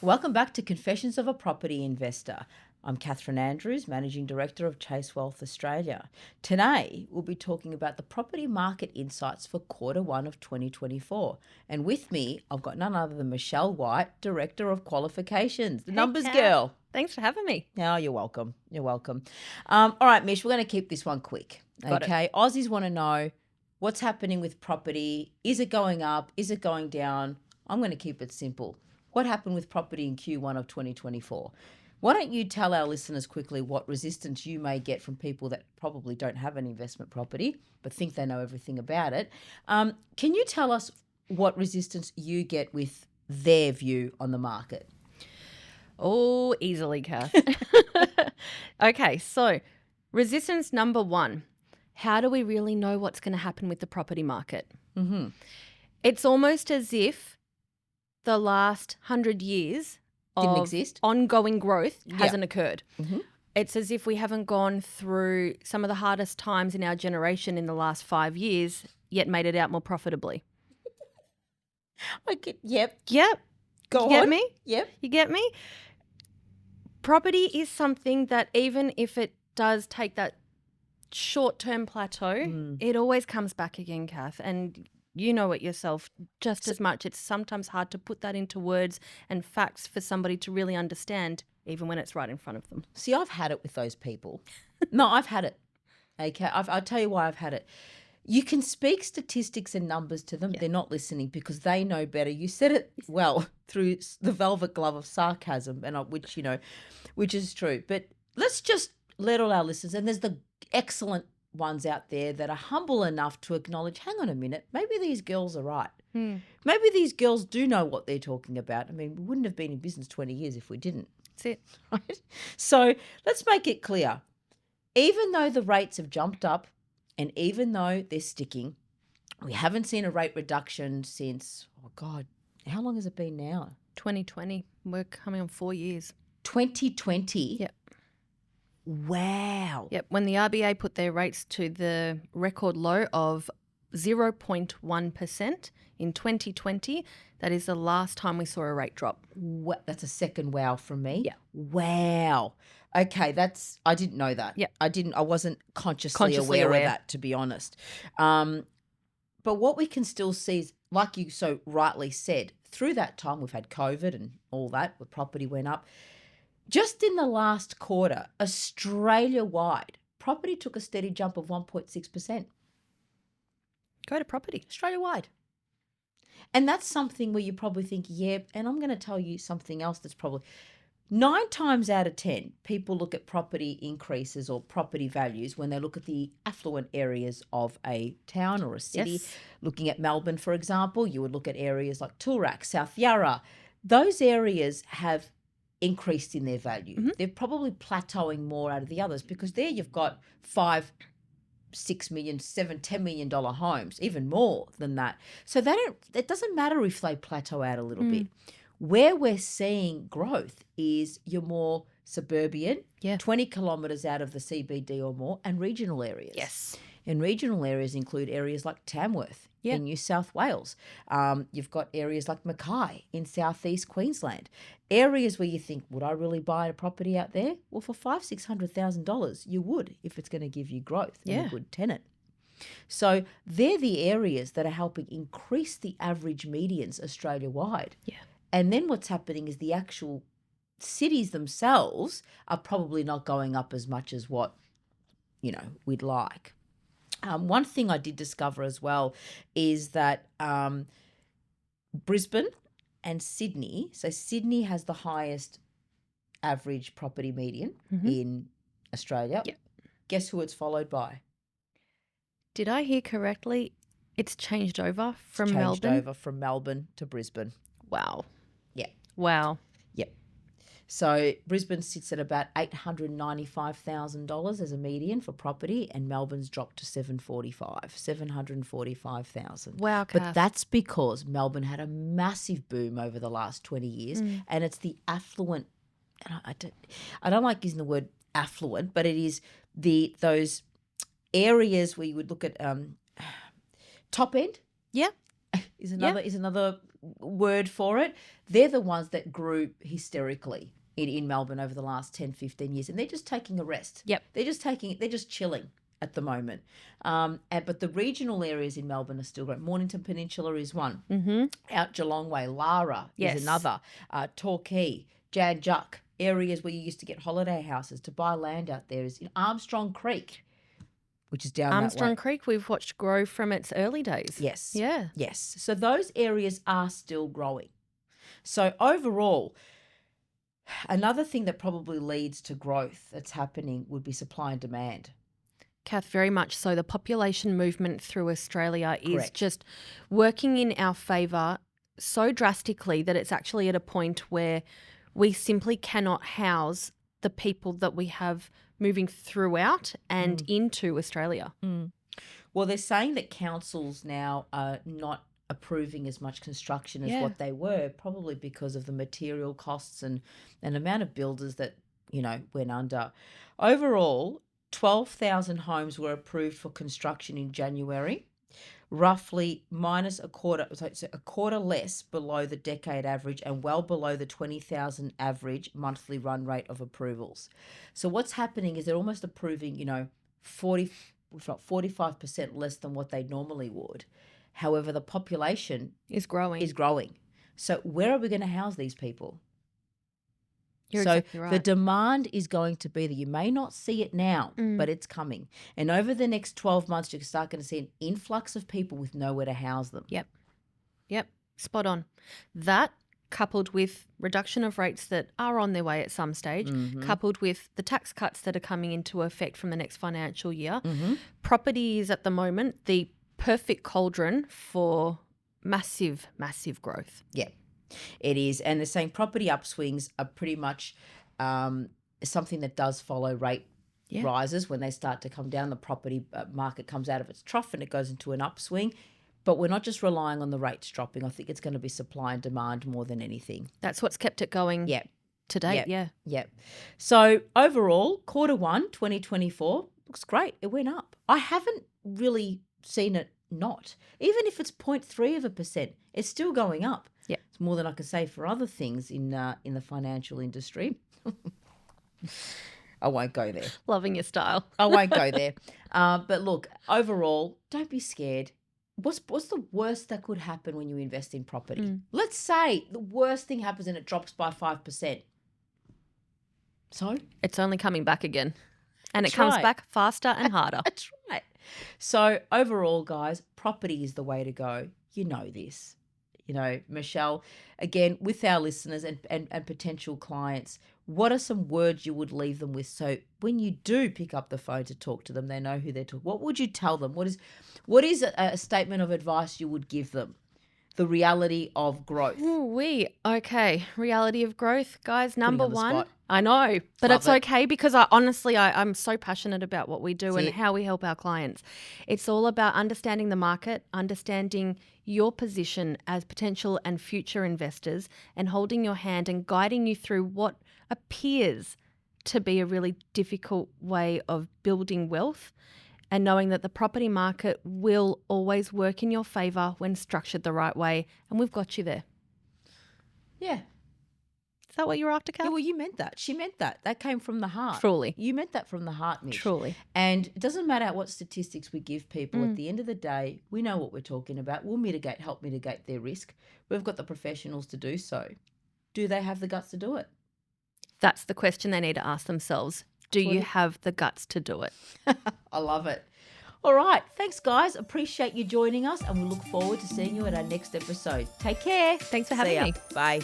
Welcome back to Confessions of a Property Investor. I'm Catherine Andrews, Managing Director of Chase Wealth Australia. Today, we'll be talking about the property market insights for Q1 of 2024. And with me, I've got none other than Michelle White, Director of Qualifications, the numbers Kat. girl. Thanks for having me. Oh, you're welcome. You're welcome. All right, Mish, we're going to keep this one quick. Got it. Okay, Aussies want to know what's happening with property. Is it going up? Is it going down? I'm going to keep it simple. What happened with property in Q1 of 2024? Why don't you tell our listeners quickly what resistance you may get from people that probably don't have an investment property but think they know everything about it? Can you tell us what resistance you get with their view on the market? Oh, easily, Kath. Okay, so resistance number one. How do we really know what's going to happen with the property market? Mm-hmm. It's almost as if the last 100 years Didn't of exist. ongoing growth hasn't occurred. Mm-hmm. It's as if we haven't gone through some of the hardest times in our generation in the last 5 years, yet made it out more profitably. Yep. Go You on. get me? Yep. You get me? Property is something that even if it does take that short-term plateau, it always comes back again, Kath. And you know it yourself just as much. It's sometimes hard to put that into words and facts for somebody to really understand, even when it's right in front of them. See, I've had it with those people. No, I've had it. Okay, I'll tell you why I've had it. You can speak statistics and numbers to them. They're not listening because they know better. You said it well through the velvet glove of sarcasm, and which is true. But let's just let all our listeners, and there's the excellent ones out there that are humble enough to acknowledge, hang on a minute, maybe these girls are right. Maybe these girls do know what they're talking about. I mean, we wouldn't have been in business 20 years if we didn't. That's it. Right? So let's make it clear. Even though the rates have jumped up and even though they're sticking, we haven't seen a rate reduction since, oh God, how long has it been now? 2020. We're coming on 4 years. 2020? Yep. Wow. Yep. When the RBA put their rates to the record low of 0.1% in 2020, that is the last time we saw a rate drop. That's a second wow from me. Yeah. Wow. Okay, I didn't know that. Yeah. I wasn't consciously aware of that, to be honest. But what we can still see is, like you so rightly said, through that time we've had COVID and all that, where property went up. Just in the last quarter, Australia-wide, property took a steady jump of 1.6%. Go to property. Australia-wide. And that's something where you probably think, yeah, and I'm going to tell you something else that's probably 9 times out of 10, people look at property increases or property values when they look at the affluent areas of a town or a city. Yes. Looking at Melbourne, for example, you would look at areas like Toorak, South Yarra. Those areas have increased in their value. Mm-hmm. They're probably plateauing more out of the others because there you've got 5, 6 million, 7, $10 million homes, even more than that. So it doesn't matter if they plateau out a little bit. Where we're seeing growth is your more suburban, 20 kilometres out of the CBD or more, and regional areas. Yes. And regional areas include areas like Tamworth in New South Wales. You've got areas like Mackay in southeast Queensland. Areas where you think, would I really buy a property out there? Well, for $500,000-$600,000, you would if it's going to give you growth and a good tenant. So they're the areas that are helping increase the average medians Australia-wide. Yeah. And then what's happening is the actual cities themselves are probably not going up as much as what, we'd like. One thing I did discover as well is that Brisbane and Sydney, so Sydney has the highest average property median in Australia. Yep. Guess who it's followed by? Did I hear correctly? It's changed over from Melbourne? Changed over from Melbourne to Brisbane. Wow. Yeah. Wow. Yep. So Brisbane sits at about $895,000 as a median for property, and Melbourne's dropped to $745,000. Wow, Kath. But that's because Melbourne had a massive boom over the last 20 years, and it's the affluent. And I don't like using the word affluent, but it is those areas where you would look at top end. Yeah. is another word for it. They're the ones that grew hysterically in Melbourne over the last 10, 15 years. And they're just taking a rest. Yep. They're just chilling at the moment. But the regional areas in Melbourne are still growing. Mornington Peninsula is one. Mm-hmm. Out Geelong Way, Lara is another. Torquay, Jan Juc, areas where you used to get holiday houses to buy land out there is in Armstrong Creek, which is down Armstrong that way. Creek we've watched grow from its early days. Yes. Yeah. Yes. So those areas are still growing. So overall, another thing that probably leads to growth that's happening would be supply and demand. Kath, very much so. The population movement through Australia is Correct. just working in our favour so drastically that it's actually at a point where we simply cannot house the people that we have moving throughout and into Australia. Well, they're saying that councils now are not approving as much construction as what they were, probably because of the material costs and amount of builders that, went under. Overall, 12,000 homes were approved for construction in January, roughly minus a quarter less below the decade average and well below the 20,000 average monthly run rate of approvals. So what's happening is they're almost approving, 40, if not 45% less than what they normally would. However, the population is growing. So where are we going to house these people? You're so exactly right. The demand is going to be there. You may not see it now, but it's coming. And over the next 12 months, you're going to see an influx of people with nowhere to house them. Yep. Spot on. That, coupled with reduction of rates that are on their way at some stage, coupled with the tax cuts that are coming into effect from the next financial year, property is at the moment the perfect cauldron for massive, massive growth. Yeah. It is. And they're saying property upswings are pretty much something that does follow rate rises. When they start to come down, the property market comes out of its trough and it goes into an upswing. But we're not just relying on the rates dropping. I think it's going to be supply and demand more than anything. That's what's kept it going to date, Yeah. So overall, Q1 2024 looks great. It went up. I haven't really seen it not. Even if it's 0.3%, it's still going up. Yeah. It's more than I can say for other things in the financial industry. I won't go there. Loving your style. I won't go there. But look, overall, don't be scared. What's the worst that could happen when you invest in property? Let's say the worst thing happens and it drops by 5%. So? It's only coming back again. And it comes back faster and harder. That's right. So overall, guys, property is the way to go. You know this. Michelle, again, with our listeners and potential clients, what are some words you would leave them with so when you do pick up the phone to talk to them, they know who they're talking? What would you tell them? What is a statement of advice you would give them? The reality of growth. Okay. Reality of growth, guys. Number one. Spot. I know, but Love it's okay because I'm so passionate about what we do and how we help our clients. It's all about understanding the market, understanding your position as potential and future investors, and holding your hand and guiding you through what appears to be a really difficult way of building wealth, and knowing that the property market will always work in your favour when structured the right way, and we've got you there. Yeah. Is that what you were after, Kat? Yeah, well, you meant that. She meant that. That came from the heart. Truly. You meant that from the heart, Mitch. Truly. And it doesn't matter what statistics we give people. At the end of the day, we know what we're talking about. We'll help mitigate their risk. We've got the professionals to do so. Do they have the guts to do it? That's the question they need to ask themselves. Do you have the guts to do it? I love it. All right. Thanks, guys. Appreciate you joining us, and we look forward to seeing you at our next episode. Take care. Thanks for having me. Bye.